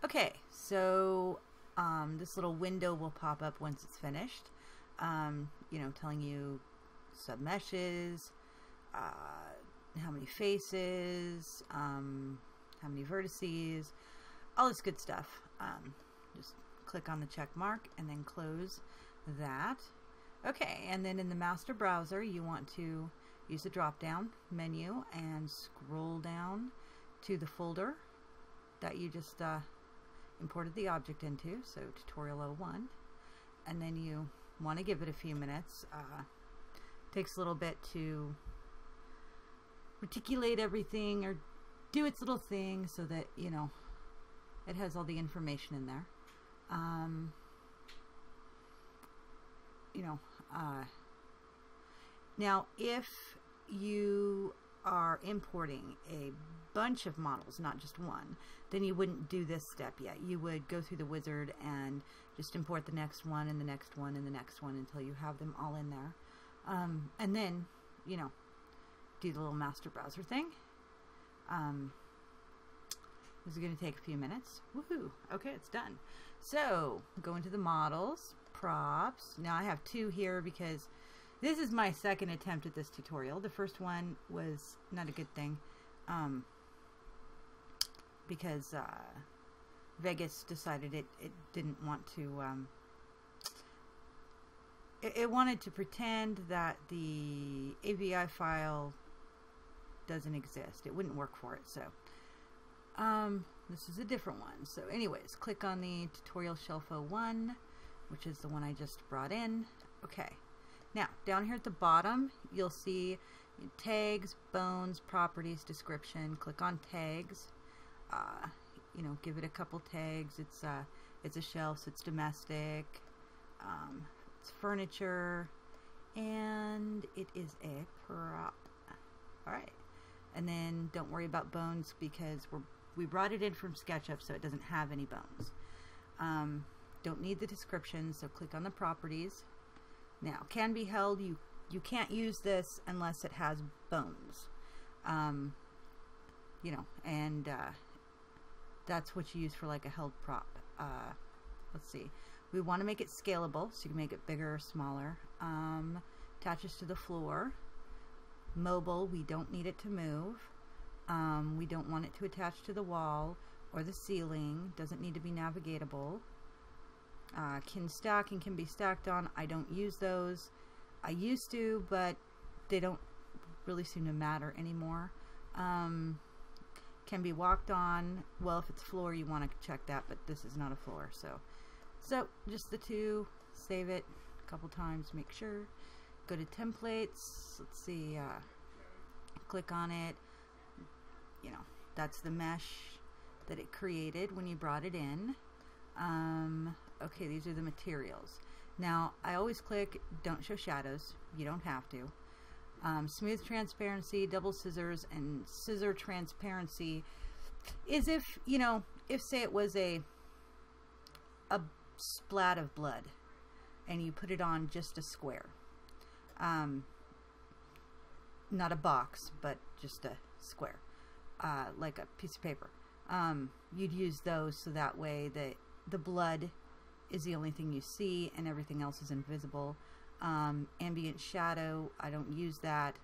Okay, so this little window will pop up once it's finished, you know, telling you submeshes, how many faces, how many vertices, all this good stuff. Just click on the check mark and then close that. Okay, and then in the master browser, you want to use the drop-down menu and scroll down to the folder that you just imported the object into, so tutorial 01, and then you want to give it a few minutes. Takes a little bit to reticulate everything or do its little thing so that, you know, it has all the information in there. You know, now if you are importing a bunch of models, not just one, then you wouldn't do this step yet. You would go through the wizard and just import the next one and the next one and the next one until you have them all in there. And then, you know, do the little master browser thing. This is going to take a few minutes. Woohoo! Okay, it's done. So, go into the models, props. Now I have two here because this is my second attempt at this tutorial. The first one was not a good thing because Vegas decided it didn't want to, it wanted to pretend that the AVI file doesn't exist. It wouldn't work for it, so this is a different one. So anyways, click on the tutorial shelf 01, which is the one I just brought in. Okay, now down here at the bottom you'll see tags, bones, properties, description. Click on tags. You know, give it a couple tags. It's a shelf, so it's domestic, it's furniture, and it is a prop. Alright, and then don't worry about bones because we brought it in from Sketchup, so it doesn't have any bones. Don't need the description, so click on the properties. Now, can be held. You can't use this unless it has bones. You know, and that's what you use for like a held prop. Let's see. We want to make it scalable, so you can make it bigger or smaller. Attaches to the floor. Mobile, we don't need it to move. We don't want it to attach to the wall or the ceiling. Doesn't need to be navigatable. Can stack and can be stacked on. I don't use those. I used to, but they don't really seem to matter anymore. Can be walked on. Well, if it's floor, you want to check that, but this is not a floor, so just the two. Save it a couple times, make sure. Go to templates. Let's see. Click on it. You know, that's the mesh that it created when you brought it in. Okay, these are the materials. Now, I always click don't show shadows. You don't have to. Smooth transparency, double scissors, and scissor transparency is if, you know, if say it was a splat of blood and you put it on just a square. Not a box, but just a square, like a piece of paper. You'd use those so that way the blood is the only thing you see and everything else is invisible. Ambient shadow, I don't use that.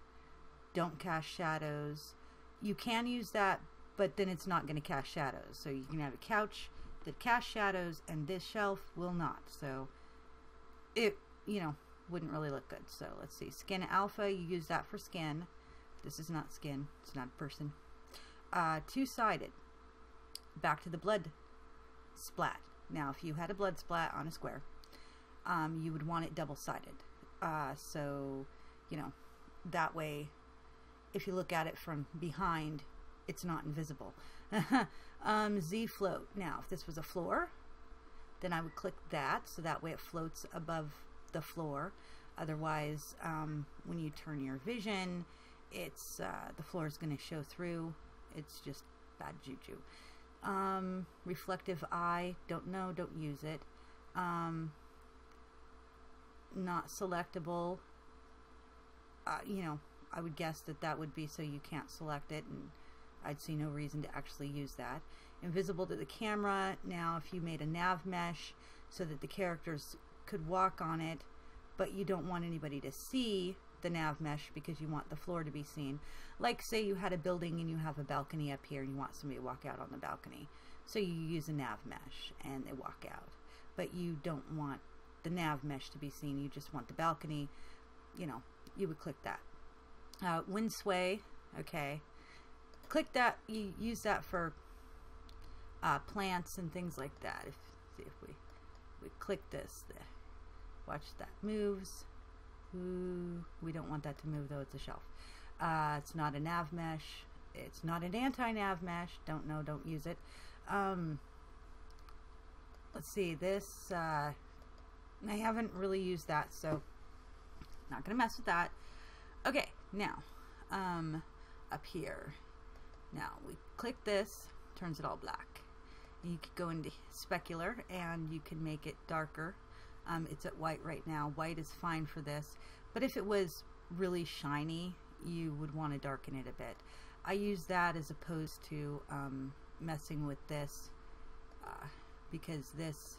Don't cast shadows. You can use that, but then it's not going to cast shadows. So you can have a couch that casts shadows and this shelf will not. So it, you know, wouldn't really look good. So let's see. Skin alpha, you use that for skin. This is not skin. It's not a person. Two-sided. Back to the blood splat. Now, if you had a blood splat on a square, you would want it double-sided. So, you know, that way, if you look at it from behind, it's not invisible. Z float. Now, if this was a floor, then I would click that, so that way it floats above the floor. Otherwise, when you turn your vision, it's the floor is going to show through. It's just bad juju. Reflective eye, don't know, don't use it. Not selectable. You know, I would guess that would be so you can't select it, and I'd see no reason to actually use that. invisible to the camera. Now, if you made a nav mesh so that the characters could walk on it, but you don't want anybody to see the nav mesh because you want the floor to be seen. Like, say you had a building and you have a balcony up here and you want somebody to walk out on the balcony. So you use a nav mesh and they walk out. But you don't want the nav mesh to be seen. You just want the balcony. You know, you would click that. Wind sway, okay. Click that. You use that for plants and things like that. See if we click this. Watch that moves. Ooh, we don't want that to move though. It's a shelf. It's not a nav mesh. It's not an anti-nav mesh. Don't know. Don't use it. Let's see. This I haven't really used that, so not gonna mess with that. Okay, now up here. Now we click this. Turns it all black. You could go into specular and you can make it darker. It's at white right now. White is fine for this, but if it was really shiny, you would want to darken it a bit. I use that as opposed to messing with this because this,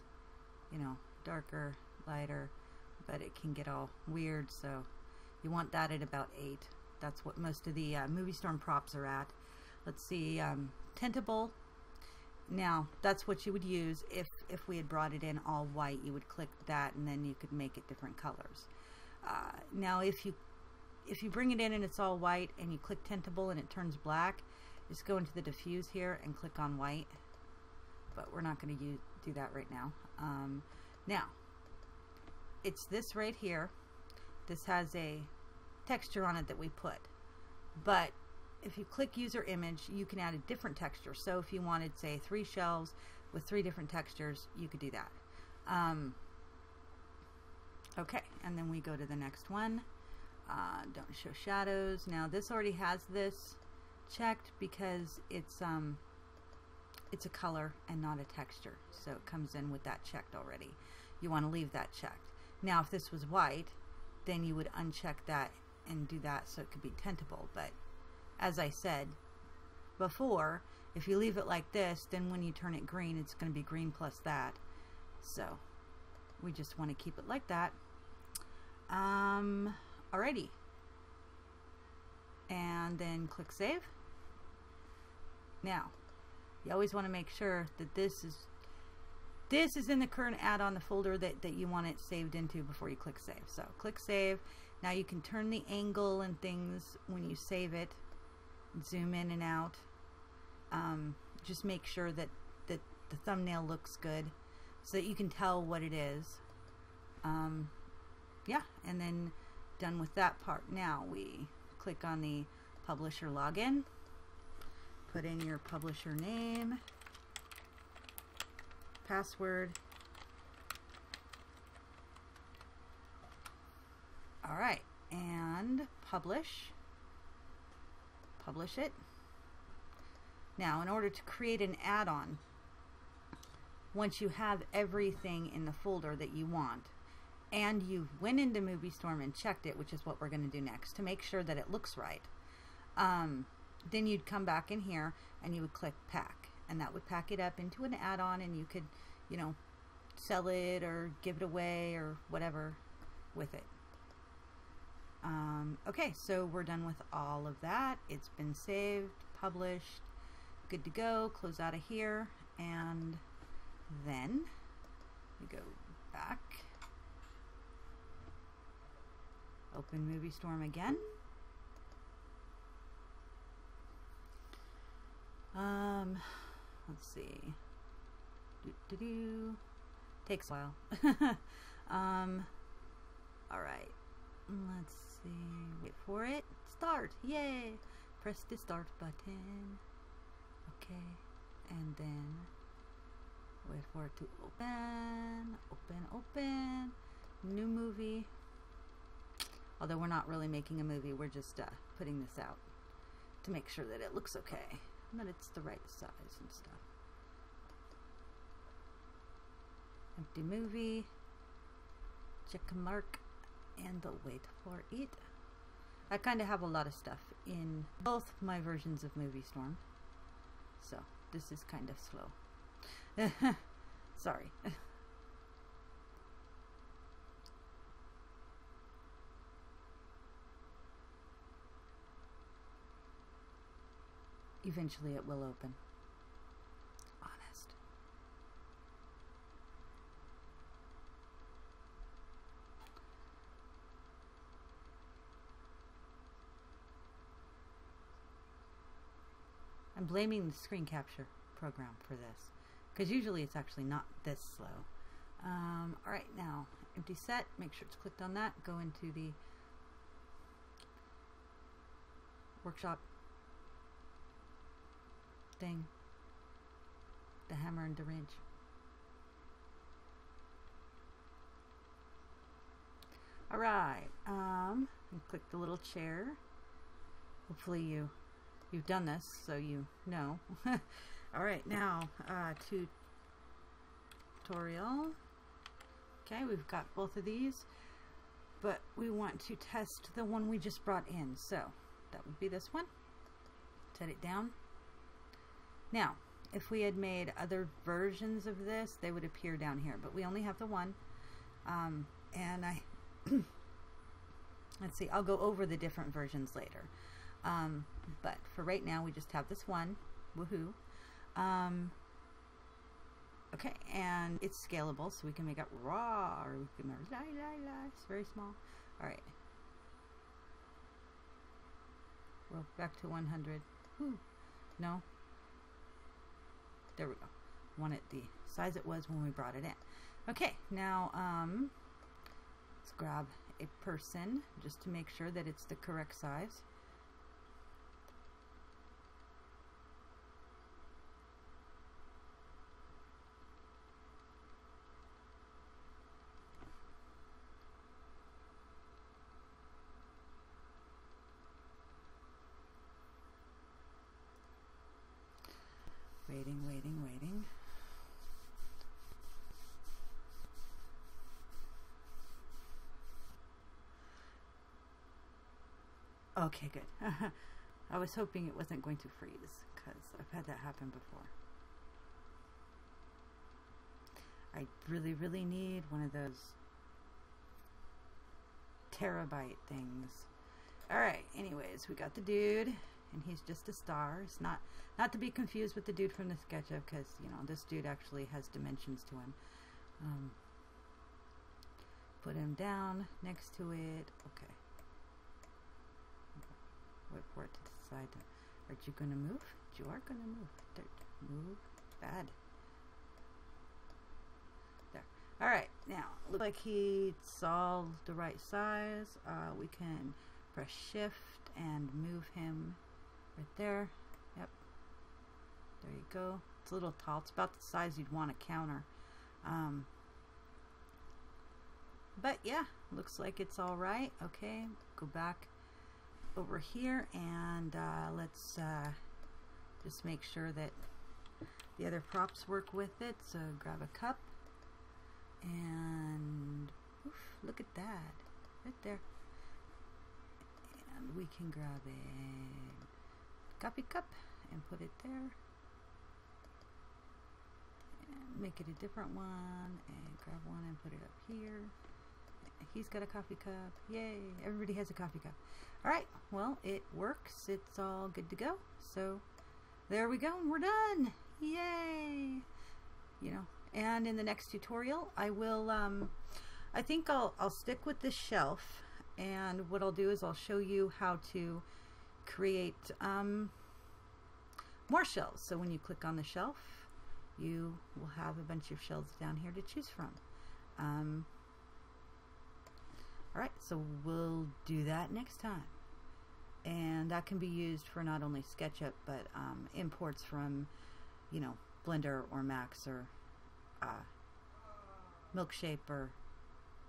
you know, darker, lighter, but it can get all weird, so you want that at about 8. That's what most of the Moviestorm props are at. Let's see, tintable. Now, that's what you would use if we had brought it in all white. You would click that and then you could make it different colors. Now, if you bring it in and it's all white and you click tintable and it turns black, just go into the diffuse here and click on white. But we're not going to do that right now. Now, it's this right here. This has a texture on it that we put. But if you click user image, you can add a different texture. So if you wanted, say, 3 shelves with 3 different textures, you could do that. Okay, and then we go to the next one. Don't show shadows. Now this already has this checked because it's a color and not a texture. So it comes in with that checked already. You want to leave that checked. Now if this was white, then you would uncheck that and do that so it could be tintable. But as I said before, if you leave it like this, then when you turn it green, it's going to be green plus that. So we just want to keep it like that. Alrighty. And then click save. Now, you always want to make sure that this is in the current add-on, the folder that you want it saved into before you click save. So click save. Now you can turn the angle and things when you save it. Zoom in and out. Just make sure that the thumbnail looks good so that you can tell what it is. Yeah, and then done with that part. Now we click on the publisher login. Put in your publisher name, password. All right, and publish it. Now, in order to create an add-on, once you have everything in the folder that you want, and you went into Moviestorm and checked it, which is what we're going to do next, to make sure that it looks right, then you'd come back in here and you would click pack, and that would pack it up into an add-on, and you could, you know, sell it or give it away or whatever with it. Okay, so we're done with all of that. It's been saved, published, good to go. Close out of here, and then we go back, open Moviestorm again. Let's see. Takes a while. All right. Let's see. Wait for it. Start. Yay. Press the start button. Okay. And then wait for it to open. Open. New movie. Although we're not really making a movie. We're just putting this out to make sure that it looks okay. That it's the right size and stuff. Empty movie. Check mark. And the wait for it. I kind of have a lot of stuff in both my versions of Moviestorm. So this is kind of slow. Sorry. Eventually it will open. Honest. I'm blaming the screen capture program for this, because usually it's actually not this slow. Alright, now empty set, make sure it's clicked on that, go into the workshop thing, the hammer and the wrench. Alright, and click the little chair. Hopefully you've done this, so you know. Alright, now tutorial. Okay, we've got both of these, but we want to test the one we just brought in, so that would be this one. Set it down. Now, if we had made other versions of this, they would appear down here, but we only have the one. And I let's see, I'll go over the different versions later. But for right now, we just have this one. Woohoo. Okay, and it's scalable, so we can make it raw, or we can make it it's very small. Alright. Well, back to 100. Whew. No. There we go. Want it the size it was when we brought it in. Okay, now let's grab a person just to make sure that it's the correct size. Waiting. Okay, good. I was hoping it wasn't going to freeze, because I've had that happen before. I really need one of those terabyte things. Alright, anyways, we got the dude, and he's just a star. It's not to be confused with the dude from the Sketchup, because, you know, this dude actually has dimensions to him. Put him down next to it. Okay. Wait for it to decide. Aren't you going to move? You are going to move. There. Move. Bad. There. Alright, now, look like it's all the right size. We can press shift and move him right there. Yep. There you go. It's a little tall. It's about the size you'd want a counter. But yeah, looks like it's all right. Okay, go back over here and let's just make sure that the other props work with it. So grab a cup and oof, look at that right there. And we can grab a coffee cup and put it there. And make it a different one and grab one and put it up here. He's got a coffee cup. Yay, everybody has a coffee cup. Alright, well, it works. It's all good to go. So there we go, and we're done. Yay! You know, and in the next tutorial I will I think I'll stick with this shelf, and what I'll do is I'll show you how to create more shelves. So when you click on the shelf, you will have a bunch of shelves down here to choose from. Alright, so we'll do that next time. And that can be used for not only SketchUp, but imports from, you know, Blender or Max or Milkshape or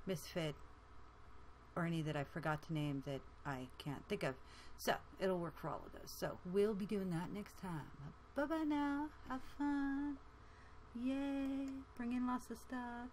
Misfit or any that I forgot to name that I can't think of. So it'll work for all of those. So we'll be doing that next time. Bye bye now. Have fun. Yay. Bring in lots of stuff.